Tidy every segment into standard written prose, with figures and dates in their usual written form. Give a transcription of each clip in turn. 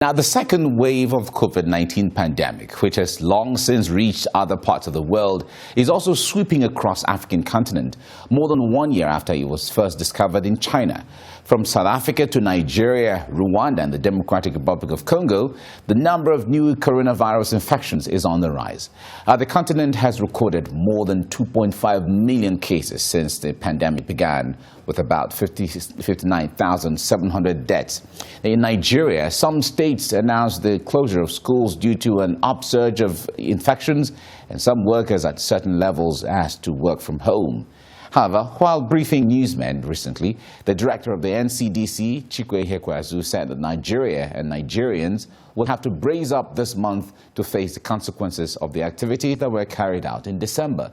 Now, the second wave of COVID-19 pandemic, which has long since reached other parts of the world, is also sweeping across the African continent, more than 1 year after it was first discovered in China. From South Africa to Nigeria, Rwanda and the Democratic Republic of Congo, the number of new coronavirus infections is on the rise. The continent has recorded more than 2.5 million cases since the pandemic began, with about 59,700 deaths. In Nigeria, some states announced the closure of schools due to an upsurge of infections, and some workers at certain levels asked to work from home. However, while briefing newsmen recently, the director of the NCDC, Chikwe Hekwazu, said that Nigeria and Nigerians will have to brace up this month to face the consequences of the activities that were carried out in December.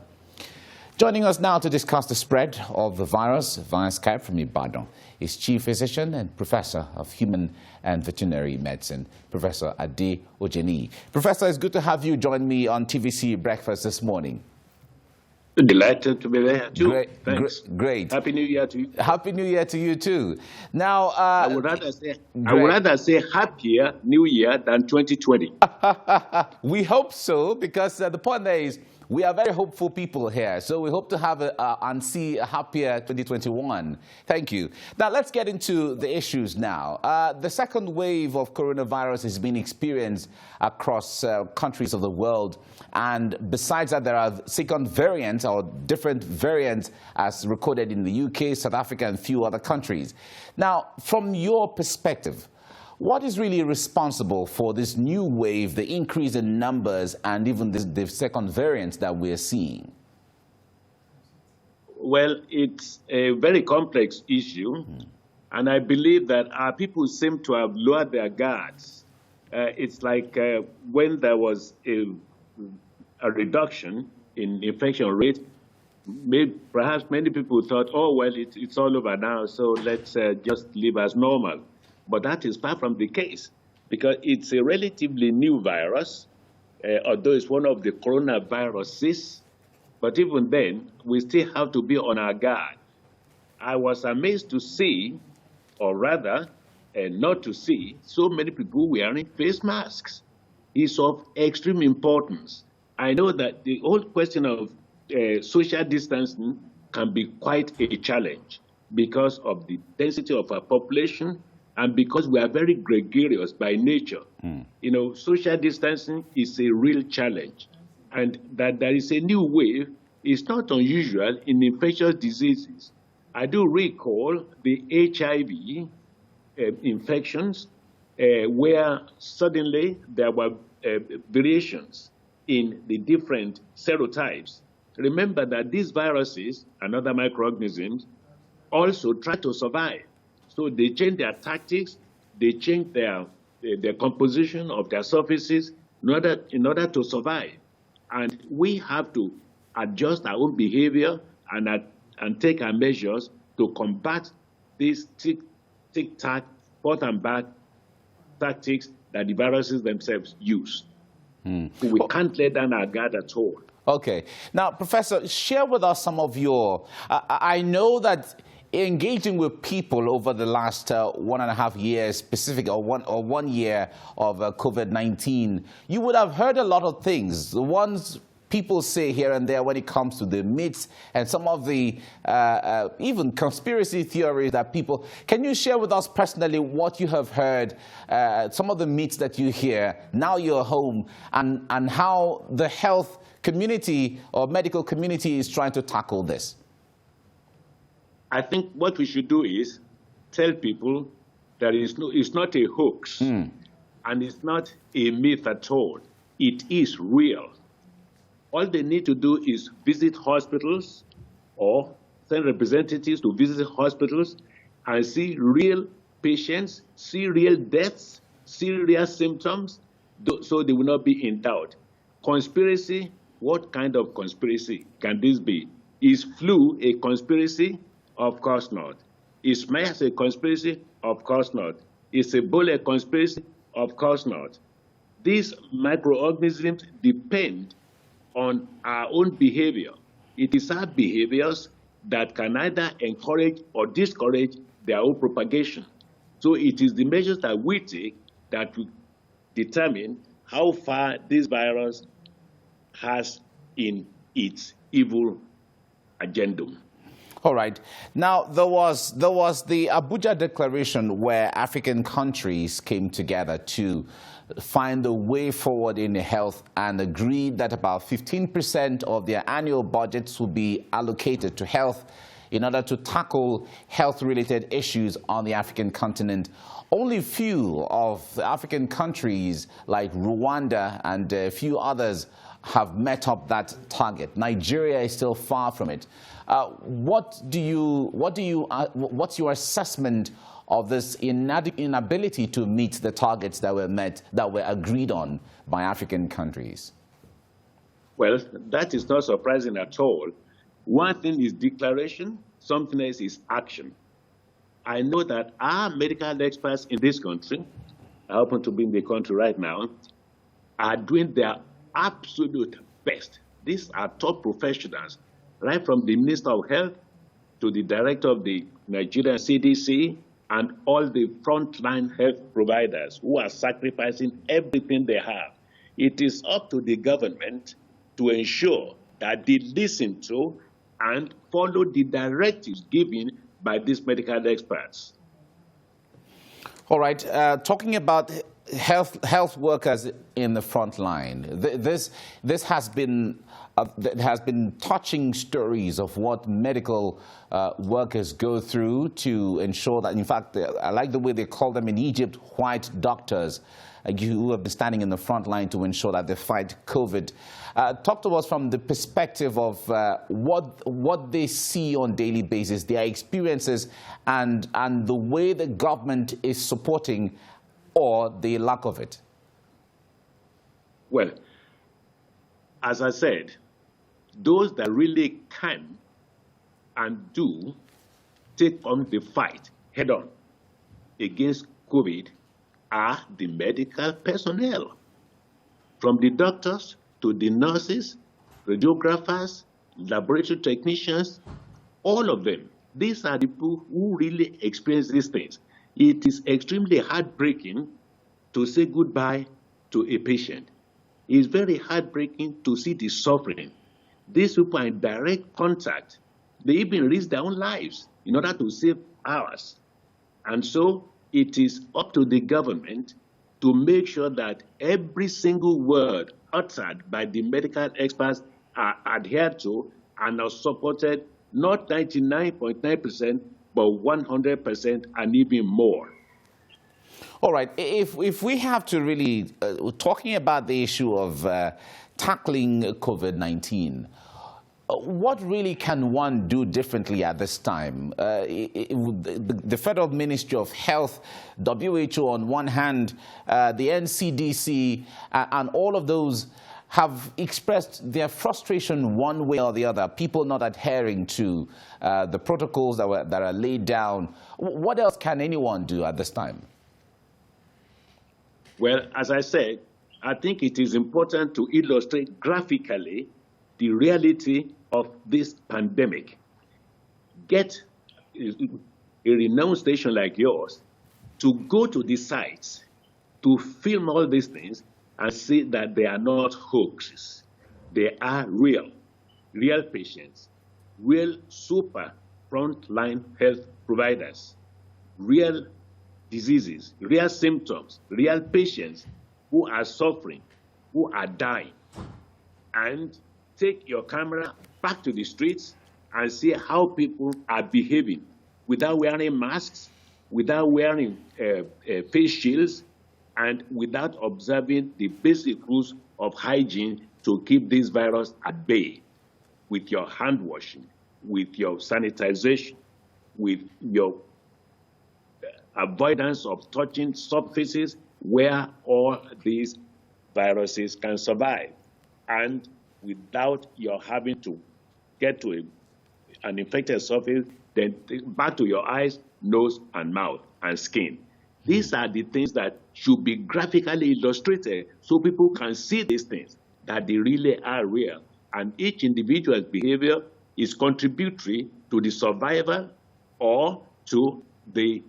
Joining us now to discuss the spread of the virus via Skype from Ibadan is Chief Physician and Professor of Human and Veterinary Medicine, Professor Ade Ojeni. Professor, it's good to have you join me on TVC Breakfast this morning. Delighted to be there too. Great, thanks. Great. Happy New Year to you. Happy New Year to you too. Now, I would rather say happier New Year than 2020. We hope so, because the point there is we are very hopeful people here. So we hope to have and see a happier 2021. Thank you. Now let's get into the issues now. The second wave of coronavirus is being experienced across countries of the world. And besides that, there are second variants or different variants as recorded in the UK, South Africa, and a few other countries. Now, from your perspective, what is really responsible for this new wave, the increase in numbers, and even the second variants that we're seeing? Well, it's a very complex issue, and I believe that our people seem to have lowered their guards. It's like when there was a reduction in infection rate, perhaps many people thought, oh, well, it's all over now, so let's just live as normal. But that is far from the case, because it's a relatively new virus, although it's one of the coronaviruses. But even then, we still have to be on our guard. I was amazed to see, or rather, not to see, so many people wearing face masks. It's of extreme importance. I know that the whole question of social distancing can be quite a challenge because of the density of our population, and because we are very gregarious by nature. You know, social distancing is a real challenge. And that there is a new wave is not unusual in infectious diseases. I do recall the HIV infections where suddenly there were variations in the different serotypes. Remember that these viruses and other microorganisms also try to survive. So they change their tactics, they change their composition of their surfaces in order to survive. And we have to adjust our own behavior and take our measures to combat these tic-tac, forth and back tactics that the viruses themselves use. So we can't let down our guard at all. Okay. Now, Professor, share with us some of your... I know that engaging with people over the last 1.5 years, specific or 1 year of COVID-19, you would have heard a lot of things. The ones people say here and there when it comes to the myths and some of the even conspiracy theories that people... Can you share with us personally what you have heard, some of the myths that you hear, now you're home, and how the health community or medical community is trying to tackle this? I think what we should do is tell people that it's not a hoax and it's not a myth at all. It is real. All they need to do is visit hospitals or send representatives to visit hospitals and see real patients, see real deaths, see real symptoms, so they will not be in doubt. Conspiracy, what kind of conspiracy can this be? Is flu a conspiracy? Of course not. Is MERS a conspiracy? Of course not. Is Ebola a conspiracy? Of course not. These microorganisms depend on our own behavior. It is our behaviors that can either encourage or discourage their own propagation. So it is the measures that we take that will determine how far this virus has in its evil agenda. All right. Now, there was the Abuja Declaration where African countries came together to find a way forward in health and agreed that about 15% of their annual budgets will be allocated to health in order to tackle health-related issues on the African continent. Only few of the African countries like Rwanda and a few others have met up that target. Nigeria is still far from it. What's your assessment of this inability to meet the targets that were agreed on by African countries? Well, that is not surprising at all. One thing is declaration, something else is action. I know that our medical experts in this country, I happen to be in the country right now, are doing their absolute best. These are top professionals, right from the Minister of Health to the Director of the Nigerian CDC and all the frontline health providers who are sacrificing everything they have. It is up to the government to ensure that they listen to and follow the directives given by these medical experts. All right. Talking about health workers in the front line, this has been touching stories of what medical workers go through to ensure that, in fact, I like the way they call them in Egypt, white doctors, who have been standing in the front line to ensure that they fight COVID. Talk to us from the perspective of what they see on a daily basis, their experiences, and the way the government is supporting or the lack of it. Well, as I said, those that really can and do take on the fight head on against COVID are the medical personnel, from the doctors to the nurses, radiographers, laboratory technicians, all of them. These are the people who really experience these things. It is extremely heartbreaking to say goodbye to a patient. It is very heartbreaking to see the suffering. These people are in direct contact. They even risk their own lives in order to save ours. And so it is up to the government to make sure that every single word uttered by the medical experts are adhered to and are supported, not 99.9%, but 100% and even more. All right. If we have to really, talking about the issue of tackling COVID-19, what really can one do differently at this time? The Federal Ministry of Health, WHO on one hand, the NCDC, and all of those have expressed their frustration one way or the other, people not adhering to the protocols that are laid down. What else can anyone do at this time? Well, as I said, I think it is important to illustrate graphically the reality of this pandemic. Get a renowned station like yours to go to the sites, to film all these things and see that they are not hoaxes. They are real patients, real super frontline health providers, real diseases, real symptoms, real patients who are suffering, who are dying. And take your camera back to the streets and see how people are behaving without wearing masks, without wearing face shields, and without observing the basic rules of hygiene to keep this virus at bay, with your hand washing, with your sanitization, with your avoidance of touching surfaces where all these viruses can survive, and without your having to get to an infected surface, then back to your eyes, nose, and mouth, and skin. These are the things that should be graphically illustrated so people can see these things, that they really are real. And each individual's behavior is contributory to the survival or to the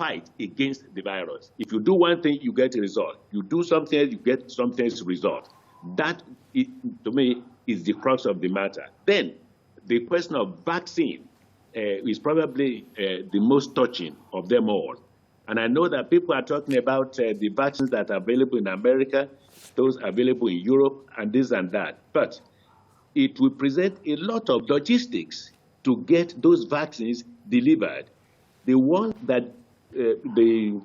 fight against the virus. If you do one thing, you get a result. You do something else, you get something else result. That, to me, is the crux of the matter. Then, the question of vaccine is probably the most touching of them all. And I know that people are talking about the vaccines that are available in America, those available in Europe, and this and that. But it will present a lot of logistics to get those vaccines delivered. The one that the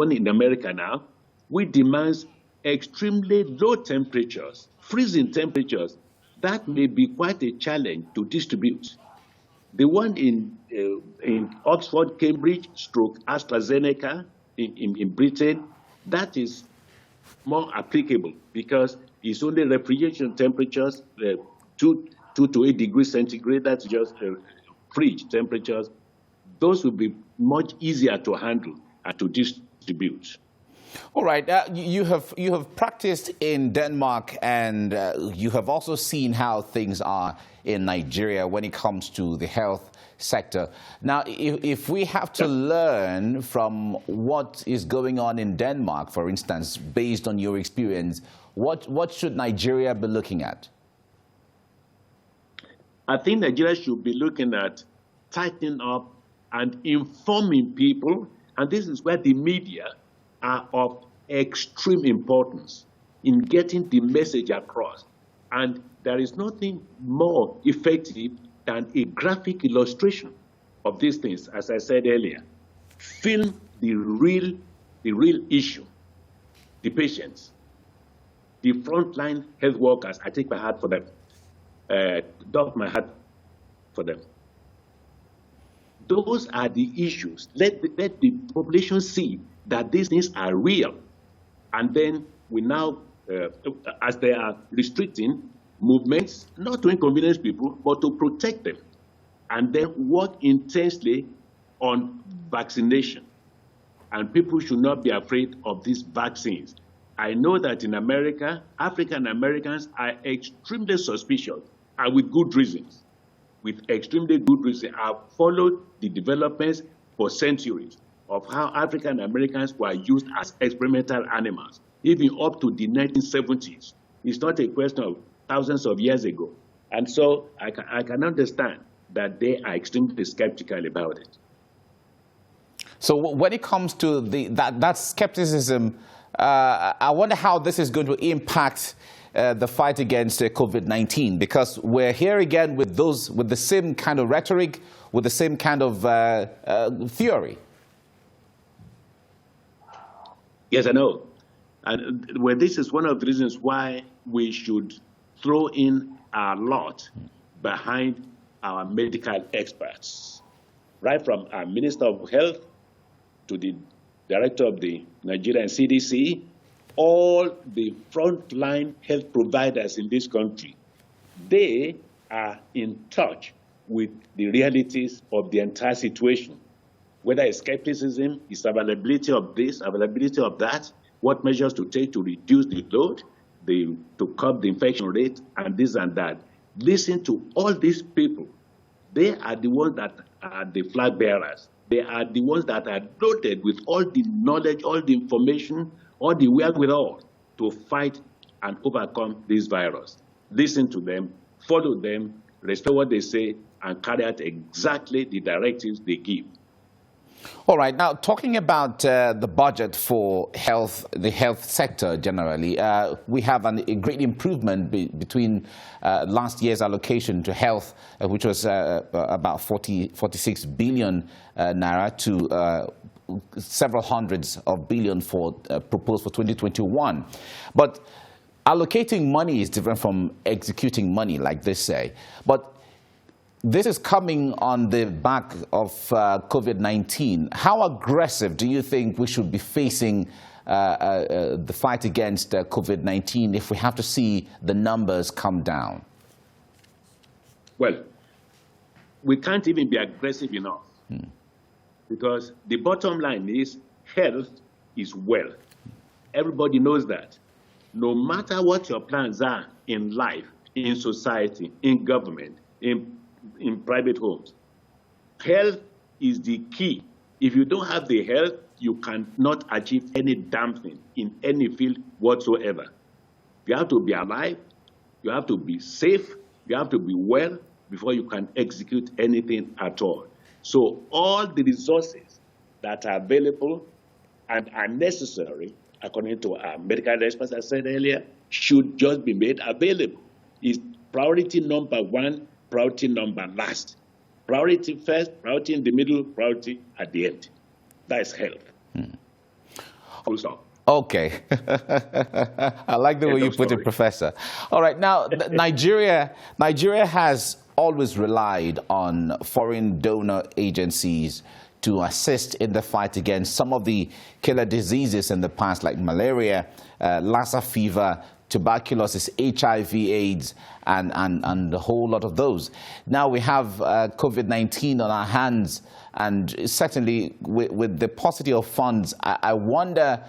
one in America now, which demands extremely low temperatures, freezing temperatures, that may be quite a challenge to distribute. The one in Oxford, Cambridge, stroke AstraZeneca in Britain, that is more applicable because it's only refrigeration temperatures, 2 to 8 degrees centigrade, that's just fridge temperatures. Those will be much easier to handle and to distribute. All right. You have practiced in Denmark, and you have also seen how things are in Nigeria when it comes to the health sector. Now, if we have to learn from what is going on in Denmark, for instance, based on your experience, what should Nigeria be looking at? I think Nigeria should be looking at tightening up and informing people, and this is where the media are of extreme importance in getting the message across. And there is nothing more effective than a graphic illustration of these things, as I said earlier. Film the real issue, the patients, the frontline health workers. I take my hat for them, doff my hat for them. Those are the issues. Let the population see that these things are real. And then we now, as they are restricting movements, not to inconvenience people, but to protect them. And then work intensely on vaccination. And people should not be afraid of these vaccines. I know that in America, African Americans are extremely suspicious, and with good reasons. With extremely good reason. I've followed the developments for centuries of how African Americans were used as experimental animals, even up to the 1970s. It's not a question of thousands of years ago. And so I can understand that they are extremely skeptical about it. So when it comes to that skepticism, I wonder how this is going to impact the fight against COVID-19, because we're here again with the same kind of rhetoric, with the same kind of theory. Yes, I know. And this is one of the reasons why we should throw in a lot behind our medical experts, right from our Minister of Health to the Director of the Nigerian CDC, all the frontline health providers in this country. They are in touch with the realities of the entire situation, whether it's skepticism, it's availability of this, availability of that, what measures to take to reduce the load, to curb the infection rate, and this and that. Listen to all these people. They are the ones that are the flag bearers. They are the ones that are loaded with all the knowledge, all the information, all the wherewithal to fight and overcome this virus. Listen to them, follow them, respect what they say, and carry out exactly the directives they give. All right. Now, talking about the budget for the health sector generally, we have a great improvement between last year's allocation to health, which was about 46 billion naira, to several hundreds of billion proposed for 2021. But allocating money is different from executing money, like they say. But this is coming on the back of COVID-19. How aggressive do you think we should be facing the fight against COVID-19 if we have to see the numbers come down? Well, we can't even be aggressive enough because the bottom line is health is wealth. Everybody knows that. No matter what your plans are in life, in society, in government, in private homes, health is the key If you don't have the health, you cannot achieve any damn thing in any field whatsoever. You have to be alive, you have to be safe, you have to be well before you can execute anything at all. So all the resources that are available and are necessary, according to our medical experts, I said earlier, should just be made available. It's priority number one, priority number last. Priority first, priority in the middle, priority at the end. That is health. Full stop. Okay. I like the way you put it, Professor. All right. Now, Nigeria has always relied on foreign donor agencies to assist in the fight against some of the killer diseases in the past, like malaria, Lassa fever, tuberculosis, HIV, AIDS, and a whole lot of those. Now we have COVID-19 on our hands, and certainly with the paucity of funds, I wonder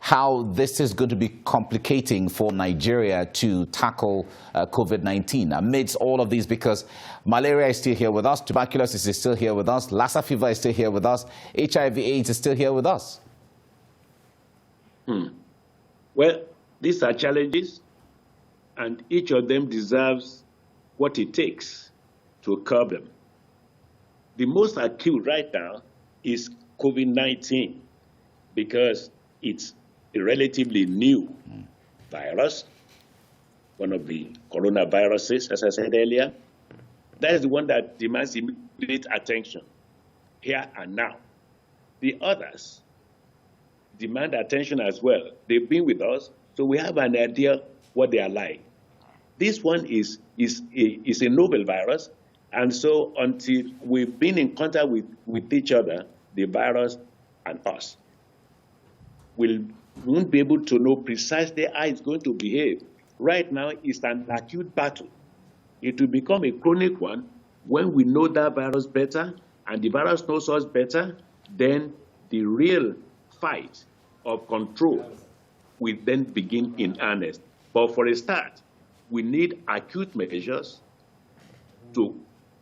how this is going to be complicating for Nigeria to tackle COVID-19 amidst all of these, because malaria is still here with us, tuberculosis is still here with us, Lassa fever is still here with us, HIV, AIDS is still here with us. Well, these are challenges, and each of them deserves what it takes to curb them. The most acute right now is COVID-19, because it's a relatively new virus, one of the coronaviruses, as I said earlier. That is the one that demands immediate attention here and now. The others demand attention as well. They've been with us, so we have an idea what they are like. This one is a novel virus, and so until we've been in contact with each other, the virus and us, we won't be able to know precisely how it's going to behave. Right now, it's an acute battle. It will become a chronic one when we know that virus better and the virus knows us better. Then the real fight of control will then begin in earnest. But for a start, we need acute measures to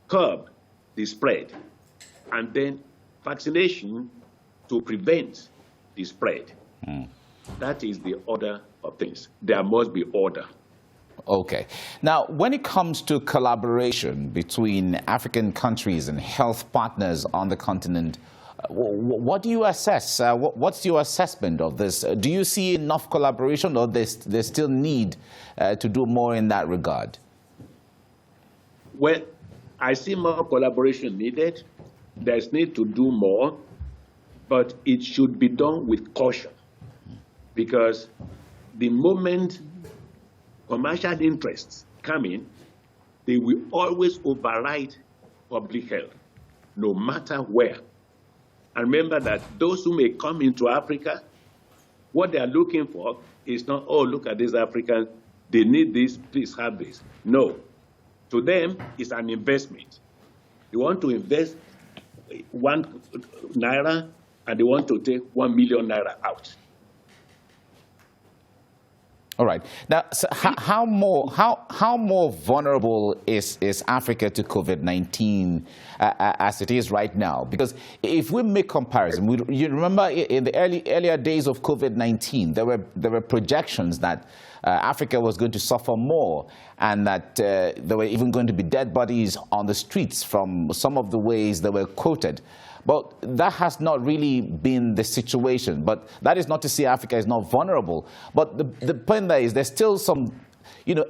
curb the spread, and then vaccination to prevent the spread. That is the order of things. There must be order. Okay. Now, when it comes to collaboration between African countries and health partners on the continent, what do you assess? What's your assessment of this? Do you see enough collaboration, or there's still need to do more in that regard? Well, I see more collaboration needed. There's need to do more, but it should be done with caution, because the moment commercial interests come in, they will always override public health, no matter where. And remember that those who may come into Africa, what they are looking for is not, oh, look at these Africans, they need this, please have this. No. To them, it's an investment. They want to invest 1 naira, and they want to take 1 million naira out. All right. Now, so how more vulnerable is Africa to COVID-19 as it is right now? Because if we make comparison, you remember in the earlier days of COVID-19, there were projections that Africa was going to suffer more, and that there were even going to be dead bodies on the streets from some of the ways they were quoted. But that has not really been the situation. But that is not to say Africa is not vulnerable. But the point there is there's still some,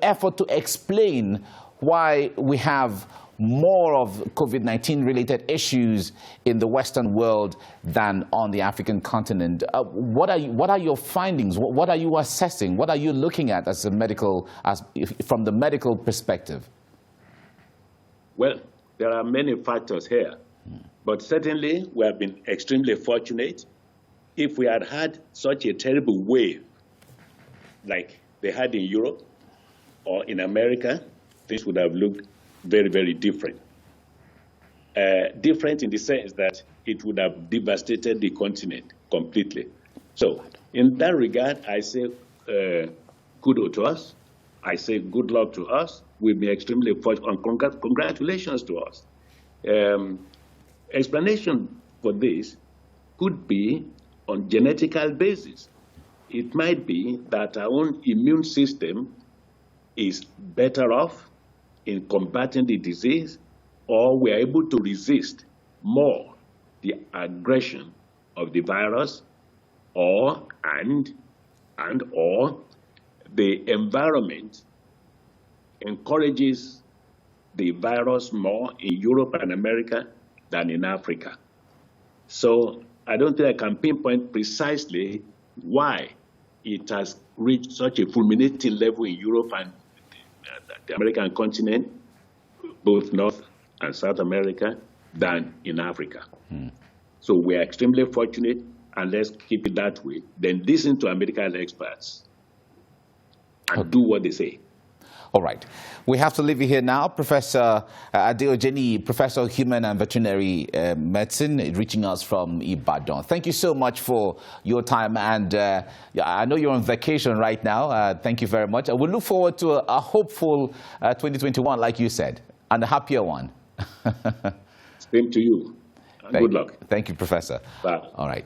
effort to explain why we have more of COVID-19 related issues in the Western world than on the African continent. What are your findings? What are you assessing? What are you looking at from the medical perspective? Well, there are many factors here. But certainly, we have been extremely fortunate. If we had had such a terrible wave like they had in Europe or in America, things would have looked very, very different. Different in the sense that it would have devastated the continent completely. So in that regard, I say kudos to us. I say good luck to us. We've been extremely fortunate, and congratulations to us. Explanation for this could be on genetical basis. It might be that our own immune system is better off in combating the disease, or we are able to resist more the aggression of the virus, or the environment encourages the virus more in Europe and America than in Africa. So I don't think I can pinpoint precisely why it has reached such a fulminating level in Europe and the American continent, both North and South America, than in Africa. So we are extremely fortunate, and let's keep it that way. Then listen to our medical experts and do what they say. All right. We have to leave you here now. Professor Adeojeni, Professor of Human and Veterinary Medicine, reaching us from Ibadan. Thank you so much for your time. And I know you're on vacation right now. Thank you very much. I will look forward to a hopeful 2021, like you said, and a happier one. Same to you. And good luck. Thank you, Professor. Bye. All right.